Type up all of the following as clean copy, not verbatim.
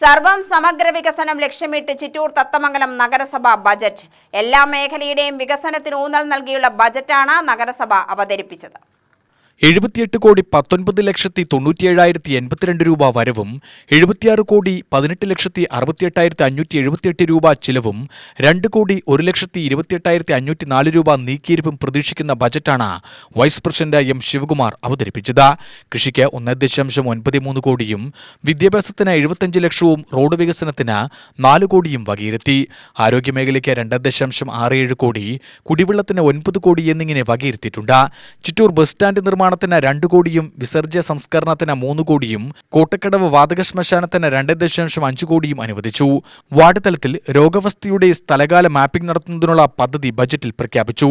സർവം സമഗ്ര വികസനം ലക്ഷ്യമിട്ട് ചിറ്റൂർ തത്തമംഗലം നഗരസഭ ബജറ്റ് എല്ലാ മേഖലയുടെയും വികസനത്തിന് ഊന്നൽ നൽകിയുള്ള ബജറ്റാണ് നഗരസഭ അവതരിപ്പിച്ചത്. 78,17,97,082 രൂപ വരവും 76,18,68,578 രൂപ ചിലവും 2,01,28,504 രൂപ നീക്കിയിരിപ്പും പ്രതീക്ഷിക്കുന്ന ബജറ്റാണ് വൈസ് പ്രസിഡന്റ് എം ശിവകുമാർ അവതരിപ്പിച്ചത്. കൃഷിക്ക് 1.93 കോടിയും വിദ്യാഭ്യാസത്തിന് 75 ലക്ഷവും റോഡ് വികസനത്തിന് 4 കോടിയും വകയിരുത്തി. ആരോഗ്യമേഖലയ്ക്ക് 2.67 കോടി, കുടിവെള്ളത്തിന് 9 കോടി എന്നിങ്ങനെ വകയിരുത്തിയിട്ടുണ്ട്. ചിറ്റൂർ ബസ് സ്റ്റാൻഡ് നിർമ്മാണത്തിന് 2 കോടിയും വിസർജ്യ സംസ്കരണത്തിന് 3 കോടിയും കോട്ടക്കടവ് വാതക ശ്മശാനത്തിന് 2.5 കോടിയും അനുവദിച്ചു. വാർഡ് തലത്തിൽ രോഗവസ്ഥയുടെ സ്ഥലകാല മാപ്പിംഗ് നടത്തുന്നതിനുള്ള പദ്ധതി ബജറ്റിൽ പ്രഖ്യാപിച്ചു.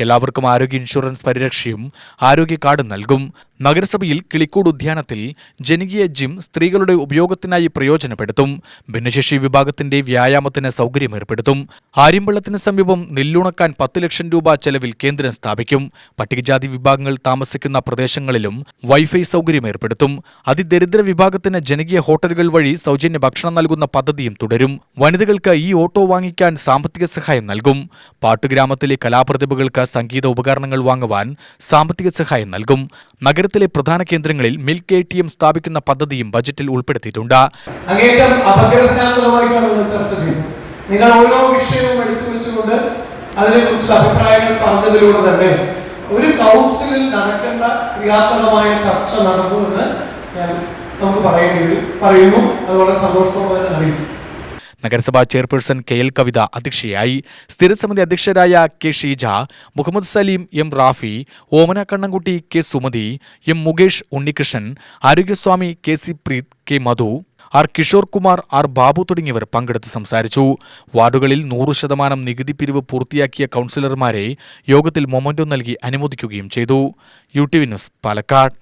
എല്ലാവർക്കും ആരോഗ്യ ഇൻഷുറൻസ് പരിരക്ഷയും ആരോഗ്യ കാർഡ് നൽകും. നഗരസഭയിൽ കിളിക്കൂട് ഉദ്യാനത്തിൽ ജനകീയ ജിം സ്ത്രീകളുടെ ഉപയോഗത്തിനായി പ്രയോജനപ്പെടുത്തും. ഭിന്നശേഷി വിഭാഗത്തിന്റെ വ്യായാമത്തിന് സൗകര്യമേർപ്പെടുത്തും. ആര്യമ്പള്ളത്തിന് സമീപം നെല്ലുണക്കാൻ 10 ലക്ഷം രൂപ ചെലവിൽ കേന്ദ്രം സ്ഥാപിക്കും. പട്ടികജാതി വിഭാഗങ്ങൾ താമസിക്കുന്ന പ്രദേശങ്ങളിലും വൈഫൈ സൗകര്യമേർപ്പെടുത്തും. അതിദരിദ്ര വിഭാഗത്തിന് ജനകീയ ഹോട്ടലുകൾ വഴി സൗജന്യ ഭക്ഷണം നൽകുന്ന പദ്ധതിയും തുടരും. വനിതകൾക്ക് ഈ ഓട്ടോ വാങ്ങിക്കാൻ സാമ്പത്തിക സഹായം നൽകും. പാട്ടുഗ്രാമത്തിലെ കലാപ്രതിഭകൾക്ക് സംഗീത ഉപകരണങ്ങൾ വാങ്ങുവാൻ സാമ്പത്തിക സഹായം നൽകും. നഗരത്തിലെ പ്രധാന കേന്ദ്രങ്ങളിൽ മിൽക്ക് ATM സ്ഥാപിക്കുന്ന പദ്ധതിയും ബജറ്റിൽ ഉൾപ്പെടുത്തിയിട്ടുണ്ട്. അങ്ങേറ്റം അപകടജനകമായിട്ടാണ് ചർച്ച ചെയ്തത്. നിങ്ങൾ ഓരോ വിഷയവും എടുത്തു വെച്ചുകൊണ്ട് അതിനെക്കുറിച്ച് അഭിപ്രായങ്ങൾ പറഞ്ഞതിലൂടെ തന്നെ ഒരു കൗൺസിലിൽ നടക്കേണ്ട ക്രിയാത്മകമായ ചർച്ച നടന്നു എന്ന് നമുക്ക് പറയുന്നു. അത് വളരെ സന്തോഷത്തോടെ തന്നെ അറിയിക്കും. നഗരസഭാ ചെയർപേഴ്സൺ KL കവിത അധ്യക്ഷയായി. സ്ഥിരസമിതി അധ്യക്ഷരായ K ഷീജ, മുഹമ്മദ് സലീം, M റാഫി, ഓമന Kannankutty, K Sumathi, M Mukesh, Unnikrishnan, Arogyaswamy, KC Preet, K മധു, R കിഷോർ കുമാർ, R ബാബു തുടങ്ങിയവർ പങ്കെടുത്ത് സംസാരിച്ചു. വാർഡുകളിൽ 100% നികുതി പിരിവ് പൂർത്തിയാക്കിയ കൗൺസിലർമാരെ യോഗത്തിൽ മൊമന്റോ നൽകി അനുമോദിക്കുകയും ചെയ്തു. UTV news, Palakkad.